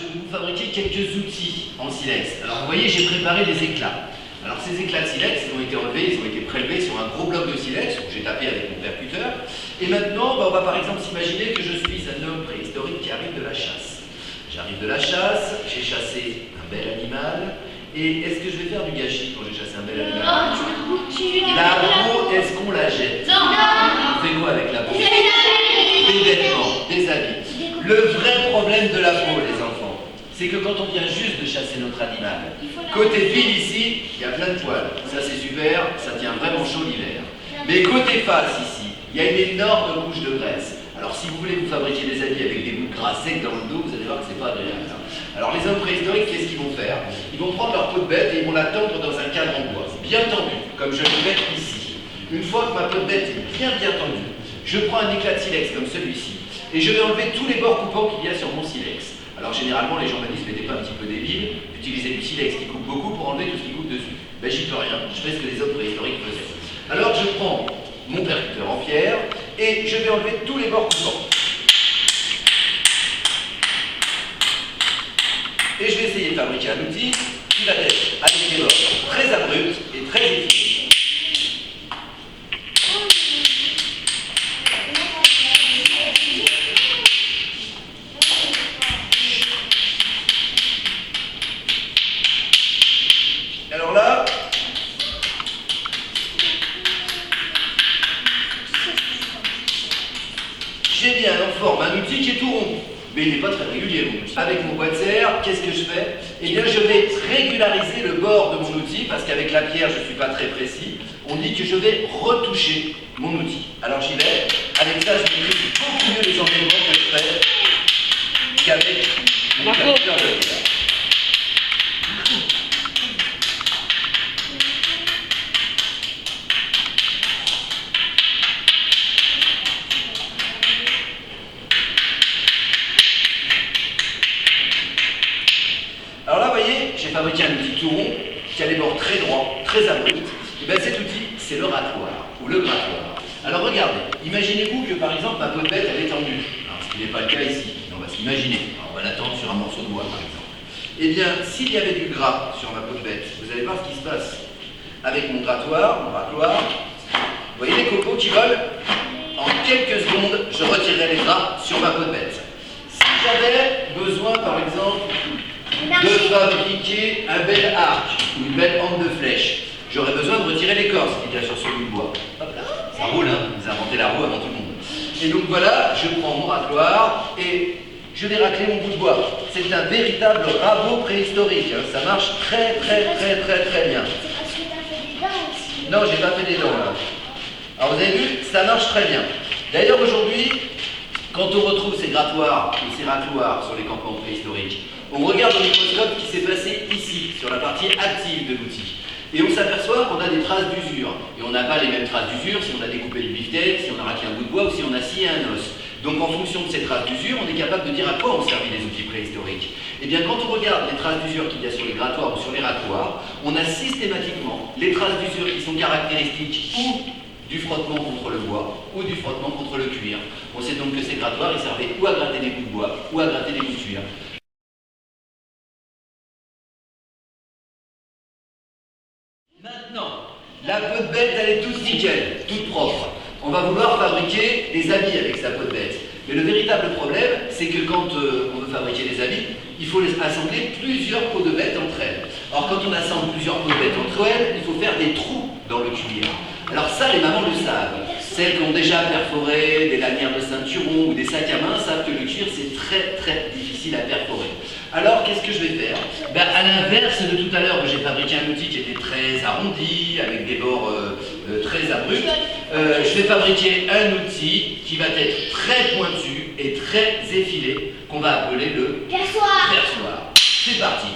je vais vous fabriquer quelques outils en silex. Alors vous voyez, j'ai préparé des éclats. Alors ces éclats de silex, ils ont été enlevés, ils ont été prélevés sur un gros bloc de silex où j'ai tapé avec mon percuteur. Et maintenant, on va par exemple s'imaginer que je suis un homme préhistorique qui arrive de la chasse. J'arrive de la chasse, j'ai chassé un bel animal. Et est-ce que je vais faire du gâchis quand j'ai chassé un bel animal? La peau, est-ce qu'on la jette? Non. On fait quoi avec la peau? Des vêtements, des habits. Le vrai problème de la peau, les enfants, c'est que quand on vient juste de chasser notre animal, côté fil ici, il y a plein de poils. Ça c'est super, ça tient vraiment chaud l'hiver. Mais côté face ici, il y a une énorme couche de graisse. Alors si vous voulez vous fabriquer des habits avec des bouts de gras secs dans le dos, vous allez voir que c'est pas agréable. Alors les hommes préhistoriques, qu'est-ce qu'ils vont faire? Ils vont prendre leur peau de bête et ils vont la tendre dans un cadre en bois, bien tendu, comme je le fais ici. Une fois que ma peau de bête est bien tendue, je prends un éclat de silex comme celui-ci et je vais enlever tous les bords coupants qu'il y a sur mon silex. Alors généralement les gens me disent, mais t'es pas un petit peu débile, d'utiliser du silex qui coupe beaucoup pour enlever tout ce qui coupe dessus. Ben j'y peux rien, je fais ce que les hommes préhistoriques faisaient. Alors je prends mon percuteur en pierre et je vais enlever tous les bords coupants. Et je vais essayer de fabriquer un outil qui va être avec des bords très abrupts et très effilés. Alors là, j'ai bien en forme un outil qui est tout rond, mais il n'est pas très régulier mon outil. Avec mon bois de serre, qu'est-ce que je fais? Eh bien je vais régulariser le bord de mon outil, parce qu'avec la pierre je ne suis pas très précis. On dit que je vais retoucher mon outil. Alors j'y vais, avec ça je maîtrise beaucoup mieux les enchaînements que je fais qu'avec mon percuteur de pierre. Alors là, vous voyez, j'ai fabriqué un outil tout rond qui a les bords très droits, très abrupts. Et bien cet outil, c'est le ratoire ou le grattoir. Alors regardez, imaginez-vous que par exemple ma peau de bête elle est tendue. Alors ce qui n'est pas le cas ici, on va s'imaginer. On va la tendre sur un morceau de bois par exemple. Eh bien, s'il y avait du gras sur ma peau de bête, vous allez voir ce qui se passe. Avec mon grattoir, vous voyez les copeaux qui volent? En quelques secondes, je retirerai les gras sur ma peau de bête. Si j'avais besoin par exemple de fabriquer un bel arc ou une belle hampe de flèche, j'aurais besoin de retirer l'écorce qu'il y a sur ce bout de bois. Hop là, ça roule, hein, vous inventez la roue avant tout le monde. Et donc voilà, je prends mon racloir et je vais racler mon bout de bois. C'est un véritable rabot préhistorique, hein. Ça marche très bien. C'est parce que tu as fait des dents aussi. Non, j'ai pas fait des dents là. Alors vous avez vu, ça marche très bien. D'ailleurs aujourd'hui, quand on retrouve ces grattoirs ou ces racloirs sur les campements préhistoriques, on regarde au microscope ce qui s'est passé ici, sur la partie active de l'outil. Et on s'aperçoit qu'on a des traces d'usure. Et on n'a pas les mêmes traces d'usure si on a découpé du beefsteak, si on a raclé un bout de bois ou si on a scié un os. Donc en fonction de ces traces d'usure, on est capable de dire à quoi ont servi les outils préhistoriques. Et bien quand on regarde les traces d'usure qu'il y a sur les grattoirs ou sur les racloirs, on a systématiquement les traces d'usure qui sont caractéristiques ou du frottement contre le bois ou du frottement contre le cuir. On sait donc que ces grattoirs, ils servaient ou à gratter des bouts de bois ou à gratter des bouts de cuir. Maintenant, la peau de bête, elle est toute nickel, toute propre. On va vouloir fabriquer des habits avec sa peau de bête. Mais le véritable problème, c'est que quand on veut fabriquer des habits, il faut assembler plusieurs peaux de bête entre elles. Alors quand on assemble plusieurs peaux de bête entre elles, il faut faire des trous dans le cuir. Alors ça, les mamans le savent. Celles qui ont déjà perforé des lanières de ceinturon ou des sacs à main savent que le cuir, c'est très difficile à perforer. Alors, qu'est-ce que je vais faire? Ben, à l'inverse de tout à l'heure où j'ai fabriqué un outil qui était très arrondi, avec des bords très abrupts, je vais fabriquer un outil qui va être très pointu et très effilé, qu'on va appeler le perçoir. perçoir. C'est parti.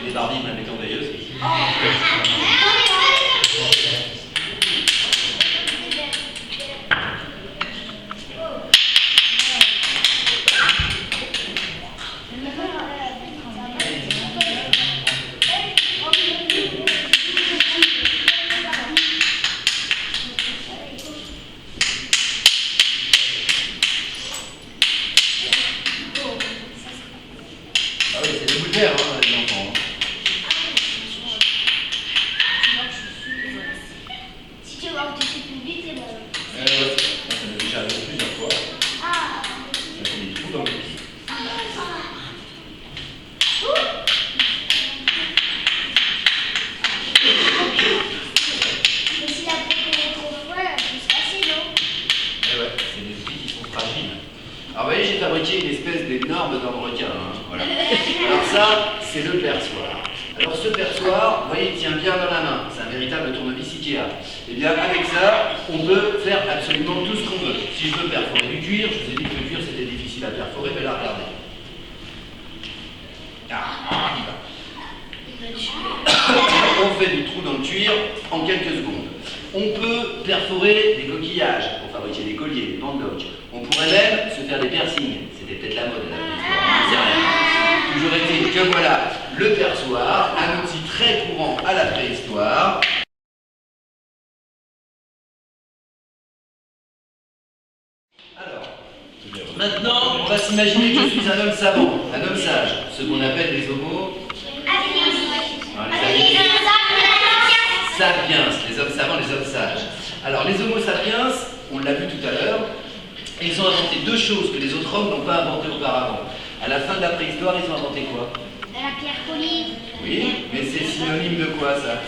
Les barbis, ma métondailleuse. super, hein, les enfants. Si tu vois que tu fais public, c'est bon. Ouais, ça m'est déjà arrivé plusieurs fois. Ah. Ça fait des trous dans les pieds. Mais si la peau est trop froide, elle peut se casser, non? Eh ouais, c'est des outils qui sont fragiles. Alors vous voyez, j'ai fabriqué une espèce d'énorme dent de requin. Hein, voilà. Alors ça, c'est le perçoir. Alors ce perçoir, vous voyez, il tient bien dans la main. C'est un véritable tournevis Ikea. Et bien avec ça, on peut faire absolument tout ce qu'on veut. Si je veux perforer du cuir, je vous ai dit que le cuir c'était difficile à perforer, mais là regardez. Ah, il va. On fait du trou dans le cuir en quelques secondes. On peut perforer des coquillages pour fabriquer des colliers, des bandeaux. On pourrait même se faire des piercings. C'était peut-être la mode à la préhistoire, on ne sait rien. Toujours est-il que voilà, le perçoir, un outil très courant à la préhistoire. Alors, maintenant, on va s'imaginer que je suis un homme savant, un homme sage, ce qu'on appelle les homos. Sapiens, les hommes savants, les hommes sages. Alors, les homo sapiens, on l'a vu tout à l'heure, ils ont inventé deux choses que les autres hommes n'ont pas inventées auparavant. À la fin de la préhistoire, ils ont inventé quoi? La pierre polie. Oui, mais c'est synonyme de quoi ça?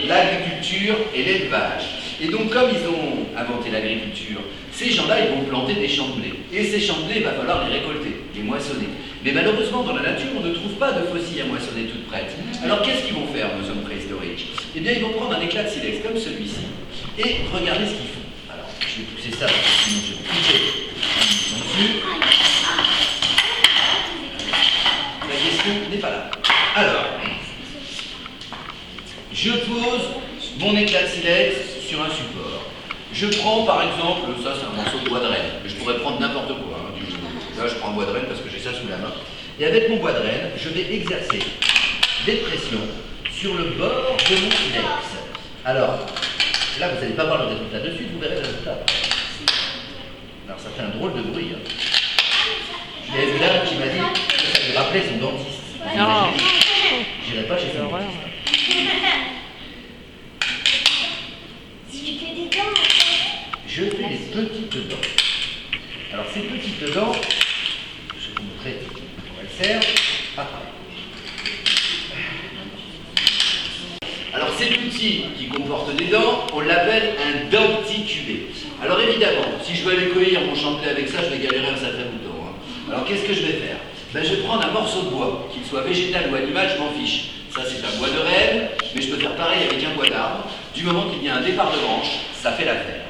L'agriculture et l'élevage. Et donc, comme ils ont inventé l'agriculture, ces gens-là, ils vont planter des champs de blé. Et ces champs de blé, il va falloir les récolter, les moissonner. Mais malheureusement, dans la nature, on ne trouve pas de faucilles à moissonner toutes prêtes. Alors, qu'est-ce qu'ils vont faire, nos hommes préhistoriques? Eh bien, ils vont prendre un éclat de silex comme celui-ci, et regardez ce qu'ils font. Alors, je vais pousser ça, parce que sinon je vais couper dessus. La question n'est pas là. Alors, je pose mon éclat de silex sur un support. Je prends par exemple, ça c'est un morceau de bois de renne, je pourrais prendre n'importe quoi. Hein, là je prends un bois de renne parce que j'ai ça sous la main. Et avec mon bois de renne, je vais exercer des pressions sur le bord de mon silex. Alors, là vous n'allez pas voir le résultat de suite, vous verrez le résultat. Alors ça fait un drôle de bruit. Hein. Il y a une dame qui m'a dit que ça lui rappelait son dentiste. Non. J'irai pas chez son dentiste. Si tu fais des dents, Je fais des petites dents. Alors ces petites dents, je vais vous montrer comment elles servent après. Alors cet outil qui comporte des dents, on l'appelle un denticubé. Alors évidemment, si je veux aller cueillir mon champ de blé avec ça, je vais galérer un sacré bout de temps. Hein. Alors qu'est-ce que je vais faire? Ben, je vais prendre un morceau de bois, qu'il soit végétal ou animal, je m'en fiche. Ça c'est un bois de renne, mais je peux faire pareil avec un bois d'arbre. Du moment qu'il y a un départ de branche, ça fait l'affaire.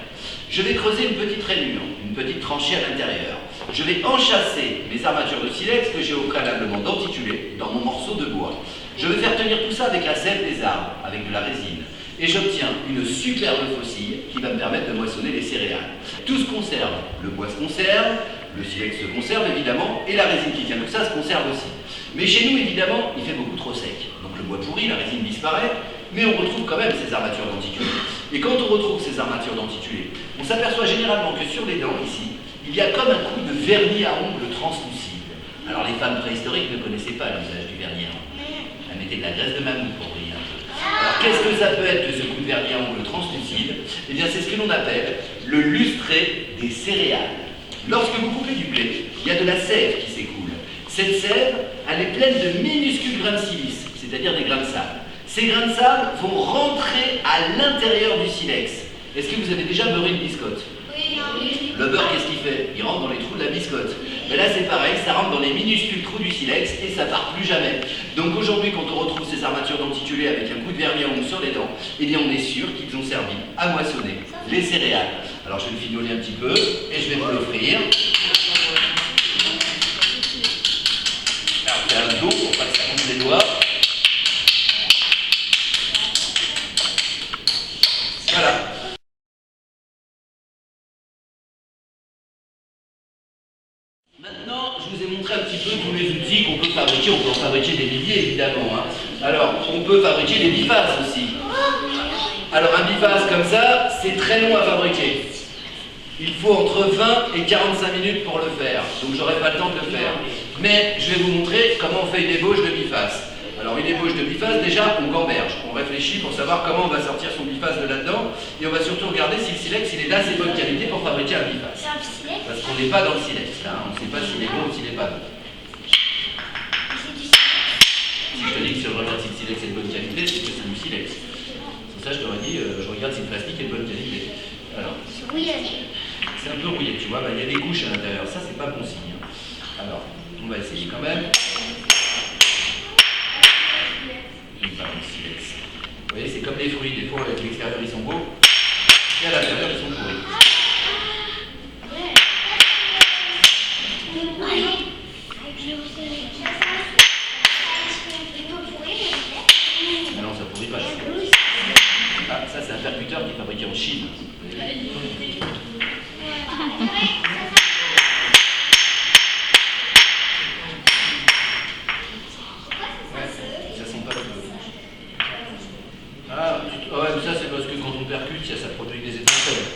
Je vais creuser une petite rainure, une petite tranchée à l'intérieur. Je vais enchasser mes armatures de silex que j'ai au préalablement denticulaées dans mon morceau de bois. Je vais faire tenir tout ça avec la sève des arbres, avec de la résine. Et j'obtiens une superbe faucille qui va me permettre de moissonner les céréales. Tout se conserve, le bois se conserve, le silex se conserve évidemment, et la résine qui tient tout ça se conserve aussi. Mais chez nous, évidemment, il fait beaucoup trop sec. Donc le bois pourrit, la résine disparaît, mais on retrouve quand même ces armatures denticulaées. Et quand on retrouve ces armatures denticulaées, on s'aperçoit généralement que sur les dents, ici, il y a comme un coup de vernis à ongles translucide. Alors les femmes préhistoriques ne connaissaient pas l'usage du vernis à ongles. Elles mettaient de la graisse de mammouth pour briller un peu. Alors qu'est-ce que ça peut être que ce coup de vernis à ongles translucide? Eh bien c'est ce que l'on appelle le lustré des céréales. Lorsque vous coupez du blé, il y a de la sève qui s'écoule. Cette sève, elle est pleine de minuscules grains de silice, c'est-à-dire des grains de sable. Ces grains de sable vont rentrer à l'intérieur du silex. Est-ce que vous avez déjà beurré une biscotte? oui. Le beurre, qu'est-ce qu'il fait? Il rentre dans les trous de la biscotte. Mais là, c'est pareil, ça rentre dans les minuscules trous du silex et ça part plus jamais. Donc aujourd'hui, quand on retrouve ces armatures denticulaées avec un coup de vernis à ongles sur les dents, eh bien on est sûr qu'ils ont servi à moissonner les céréales. Alors je vais le fignoler un petit peu et je vais vous l'offrir. Alors c'est un dos pour pas que ça tombe les doigts. Voilà. Maintenant, je vous ai montré un petit peu tous les outils qu'on peut fabriquer. On peut en fabriquer des milliers, évidemment. Hein. Alors, on peut fabriquer des bifaces aussi. Alors, un biface comme ça, c'est très long à fabriquer. Il faut entre 20 et 45 minutes pour le faire. Donc, j'aurai pas le temps de le faire. Mais je vais vous montrer comment on fait une ébauche de biface. Alors une ébauche de biface, déjà on gamberge, on réfléchit pour savoir comment on va sortir son biface de là-dedans, et on va surtout regarder si le silex il est d'assez bonne qualité pour fabriquer un biface. C'est un silex. Parce qu'on n'est pas dans le silex là, on ne sait pas s'il est bon ou s'il n'est pas bon. C'est du silex. Si je te dis que si je regarde si le silex est de bonne qualité, c'est que c'est du silex. Sans ça je t'aurais dit, je regarde si le plastique est de bonne qualité. Alors, Oui, c'est un peu rouillé, tu vois, il y a des couches à l'intérieur, ça c'est pas bon signe. Alors, on va essayer quand même. Pas le silex. Vous voyez, c'est comme les fruits, des fois avec l'extérieur ils sont beaux, et à l'intérieur ils sont pourris. Mais non, ça pourrit pas. Ah, ça c'est un percuteur qui est fabriqué en Chine. Ça sent pas le feu. Ah, ouais, mais ça c'est parce que quand on percute, ça produit des étincelles.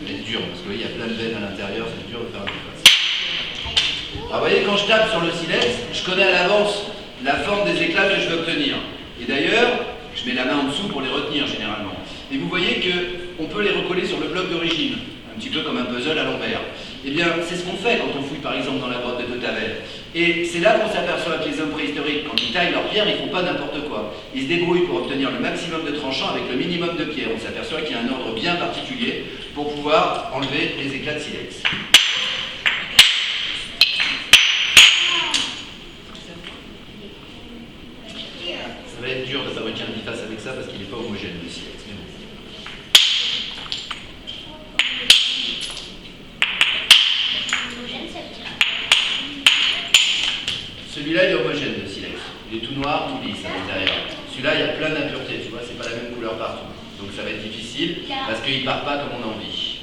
C'est dur, parce que vous voyez, il y a plein de veines à l'intérieur, c'est dur de faire un biface. Alors vous voyez, quand je tape sur le silex, je connais à l'avance la forme des éclats que je veux obtenir. Et d'ailleurs, je mets la main en dessous pour les retenir généralement. Et vous voyez qu'on peut les recoller sur le bloc d'origine, un petit peu comme un puzzle à l'envers. Eh bien, c'est ce qu'on fait quand on fouille par exemple dans la grotte de Totavel. Et c'est là qu'on s'aperçoit que les hommes préhistoriques, quand ils taillent leurs pierres, ils ne font pas n'importe quoi. Ils se débrouillent pour obtenir le maximum de tranchants avec le minimum de pierres. On s'aperçoit qu'il y a un ordre bien particulier pour pouvoir enlever les éclats de silex. Ça va être dur de fabriquer un biface avec ça parce qu'il n'est pas homogène le silex. Mais bon. Celui-là, il est homogène, le silex. Il est tout noir, tout lisse à l'intérieur. Celui-là, il y a plein d'impuretés, tu vois, c'est pas la même couleur partout. Donc ça va être difficile, parce qu'il ne part pas comme on a envie.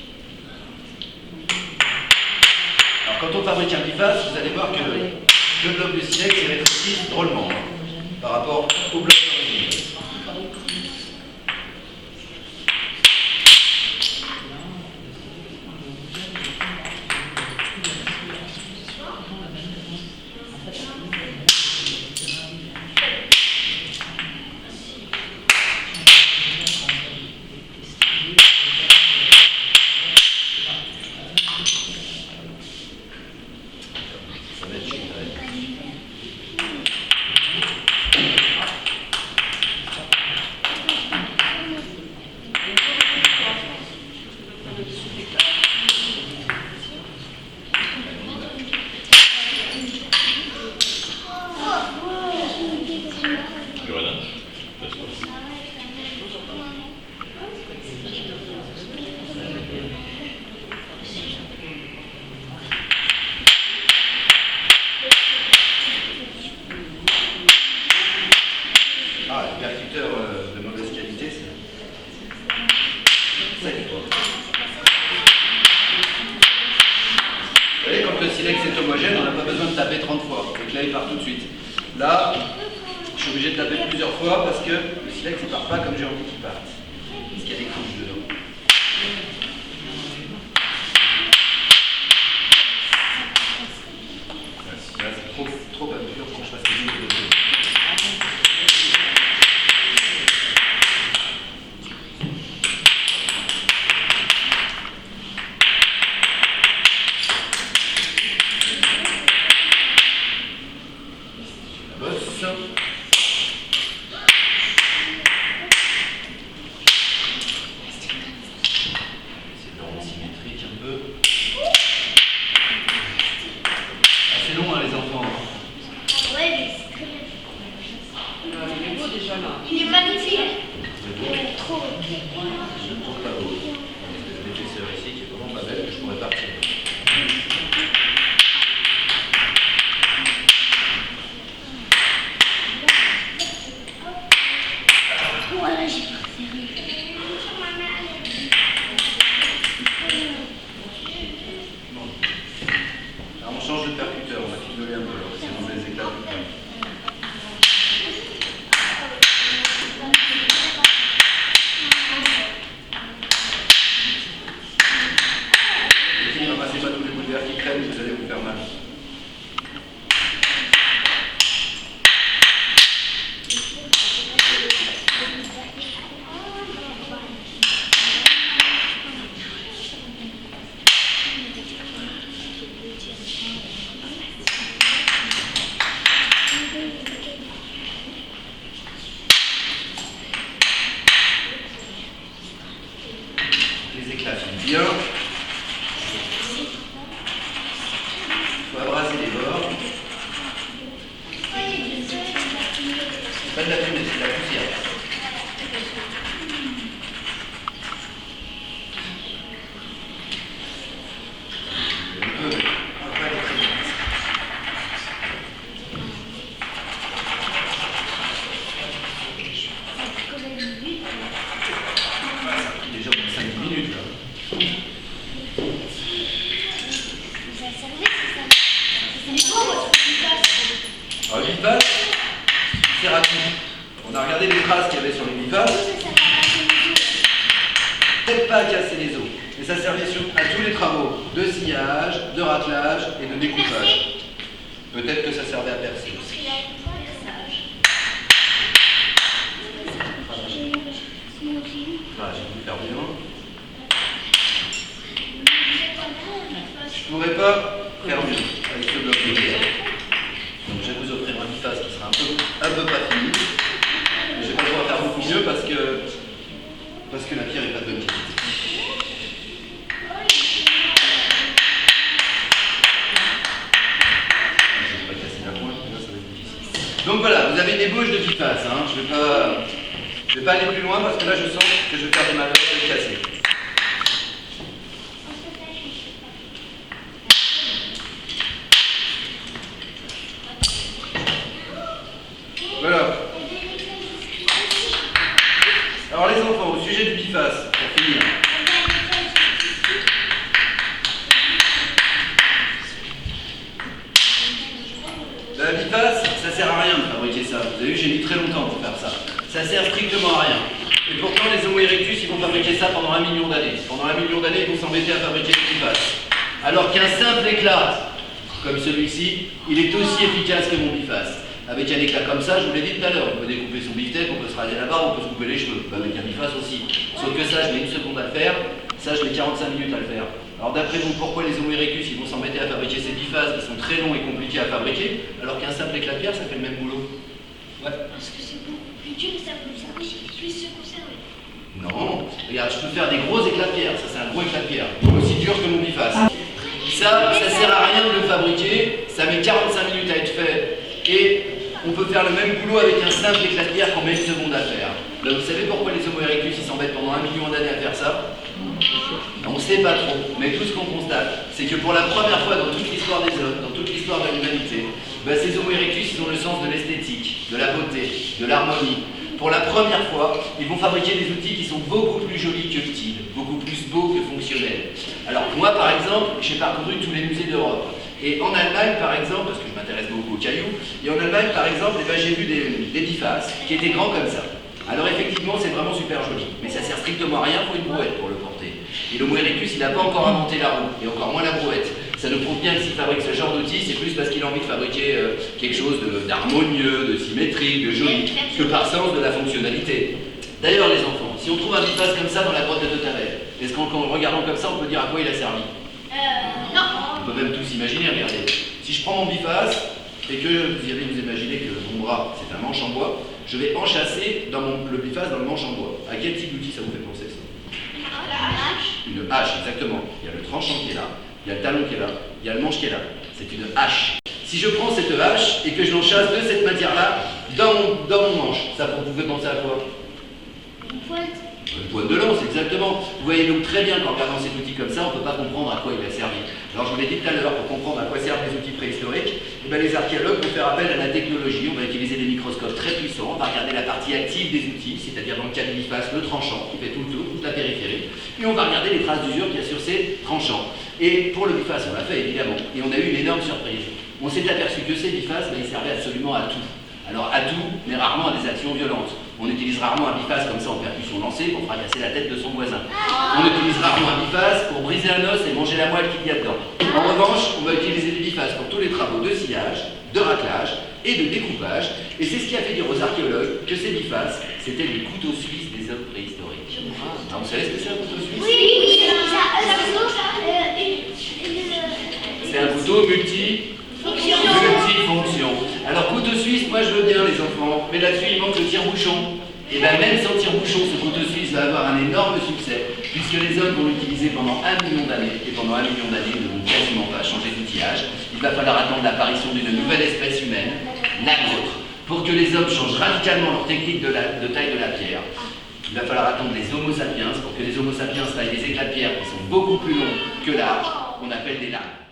Alors quand on fabrique un biface, vous allez voir que le bloc de silex est rétréci drôlement par rapport au bloc d'origine. Ah, le percuteur de mauvaise qualité, c'est ça qu'il faut. Vous voyez, quand le silex est homogène, on n'a pas besoin de taper 30 fois. Donc là, il part tout de suite. Là, je suis obligé de taper plusieurs fois parce que le silex ne part pas comme j'ai envie qu'il parte. Parce qu'il y a des couches dedans. Là, c'est trop impur pour que je fasse quelque chose de jeu. C'est de rendre symétrique un peu. C'est long hein, les enfants. Ouais, mais c'est très bien. Il est beau déjà là. Il est magnifique. C'est beau. Trop. Je ne trouve pas beau. Il y a des épaisseurs ici qui est vraiment pas belle que je pourrais partir. Voilà, j'ai préféré. Bon. Alors on change de percuteur, on va fidoler un peu, c'est dans des éclats plus pleins. bien. Il faut abraser les bords. C'est pas de la fumée, c'est de la poussière. Déjà 5 minutes là. Alors le biface, c'est rapide. On a regardé les traces qu'il y avait sur le biface. Peut-être pas à casser les os, mais ça servait à tous les travaux de sciage, de raclage et de découpage. Peut-être que ça servait à percer aussi. Voilà, j'ai voulu faire bien. Je ne pourrais pas faire mieux avec ce bloc de pierre. Donc je vais vous offrir un biface qui sera un peu pas fini. Mais je ne vais pas pouvoir faire beaucoup mieux parce que la pierre n'est pas de bonne qualité. Je ne vais pas casser la pointe, là ça va être difficile. Donc voilà, vous avez des bouches de biface. Hein. Je ne vais pas aller plus loin parce que là je sens que je vais faire des malheurs, je vais le casser. Voilà. Alors les enfants, au sujet du biface, pour finir. La biface, ça sert à rien de fabriquer ça. Vous avez vu, j'ai mis très longtemps pour faire ça. Ça sert strictement à rien. Et pourtant, les Homo erectus, ils vont fabriquer ça pendant 1 million d'années. Pendant 1 million d'années, ils vont s'embêter à fabriquer des bifaces. Alors qu'un simple éclat, comme celui-ci, il est aussi efficace que mon biface. Avec un éclat comme ça, je vous l'ai dit tout à l'heure, on peut découper son beefsteak, on peut se raser la barbe, on peut se couper les cheveux. Avec un biface aussi. Sauf que ça, je mets 1 seconde à le faire, ça, je mets 45 minutes à le faire. Alors d'après vous, pourquoi les Homo erectus, ils vont s'embêter à fabriquer ces bifaces qui sont très longs et compliqués à fabriquer, alors qu'un simple éclat de pierre, ça fait le même boulot? Ouais. Parce que c'est beaucoup plus dur et ça peut plus se conserver. Non, regarde, je peux faire des gros éclats de pierre, ça c'est un gros éclat de pierre, aussi dur que mon biface. Ça sert à rien de le fabriquer, ça met 45 minutes à être fait, et on peut faire le même boulot avec un simple éclat de pierre qu'on met 1 seconde à faire. Là, vous savez pourquoi les Homo erectus ils s'embêtent pendant 1 million d'années à faire ça? On ne sait pas trop, mais tout ce qu'on constate, c'est que pour la première fois dans toute l'histoire des hommes, dans toute l'histoire de l'humanité, ces Homo erectus ils ont le sens de l'esthétique, de la beauté, de l'harmonie. Pour la première fois, ils vont fabriquer des outils qui sont beaucoup plus jolis que utiles, beaucoup plus beaux que fonctionnels. Alors moi par exemple, j'ai parcouru tous les musées d'Europe. Et en Allemagne par exemple, parce que je m'intéresse beaucoup aux cailloux, et en Allemagne par exemple, j'ai vu des bifaces qui étaient grands comme ça. Alors effectivement c'est vraiment super joli, mais ça sert strictement à rien pour une brouette pour le porter. Et l'Homo erectus il n'a pas encore inventé la roue, et encore moins la brouette. Ça nous prouve bien que s'il fabrique ce genre d'outils, c'est plus parce qu'il a envie de fabriquer quelque chose d'harmonieux, de symétrique, de joli, que par sens de la fonctionnalité. D'ailleurs les enfants, si on trouve un biface comme ça dans la grotte de Totavel, est-ce qu'en le regardant comme ça on peut dire à quoi il a servi? Non. On peut même tous imaginer, regardez. Si je prends mon biface, et que vous allez vous imaginer que mon bras c'est un manche en bois, je vais enchâsser le biface dans le manche en bois. À quel type d'outil ça vous fait penser ça? Une hache, exactement. Il y a le tranchant qui est là, il y a le talon qui est là, il y a le manche qui est là. C'est une hache. Si je prends cette hache et que je l'enchasse de cette matière-là dans mon manche, ça vous fait penser à quoi? Une pointe. Une pointe de lance, exactement. Vous voyez donc très bien qu'en regardant cet outil comme ça, on ne peut pas comprendre à quoi il a servi. Alors je vous l'ai dit tout à l'heure, pour comprendre à quoi servent les outils préhistoriques, les archéologues vont faire appel à la technologie. On va utiliser des microscopes très puissants, on va regarder la partie active des outils, c'est-à-dire dans le cas du biface, le tranchant, qui fait tout le tour, toute la périphérie, et on va regarder les traces d'usure qu'il y a sur ces tranchants. Et pour le biface, on l'a fait évidemment, et on a eu une énorme surprise. On s'est aperçu que ces bifaces, ils servaient absolument à tout. Alors à tout, mais rarement à des actions violentes. On utilise rarement un biface comme ça en percussion lancée pour fracasser la tête de son voisin. On utilise rarement un biface pour briser un os et manger la moelle qu'il y a dedans. En revanche, on va utiliser des bifaces pour tous les travaux de sciage, de raclage et de découpage. Et c'est ce qui a fait dire aux archéologues que ces bifaces, c'était les couteaux suisses des hommes préhistoriques. Alors, vous savez ce que c'est un couteau suisse? Oui, c'est un couteau multifonction. Alors couteau suisse, moi je veux bien les enfants, mais là-dessus il manque le tire-bouchon. Et bien même sans tire-bouchon, ce couteau suisse va avoir un énorme succès, puisque puisque les hommes vont l'utiliser pendant 1 million d'années, et pendant 1 million d'années, ils ne vont quasiment pas changer d'outillage. Il va falloir attendre l'apparition d'une nouvelle espèce humaine, la nôtre, pour que les hommes changent radicalement leur technique de taille de la pierre. Il va falloir attendre les Homo sapiens, pour que les Homo sapiens taillent des éclats de pierre qui sont beaucoup plus longs que larges, qu'on appelle des lames.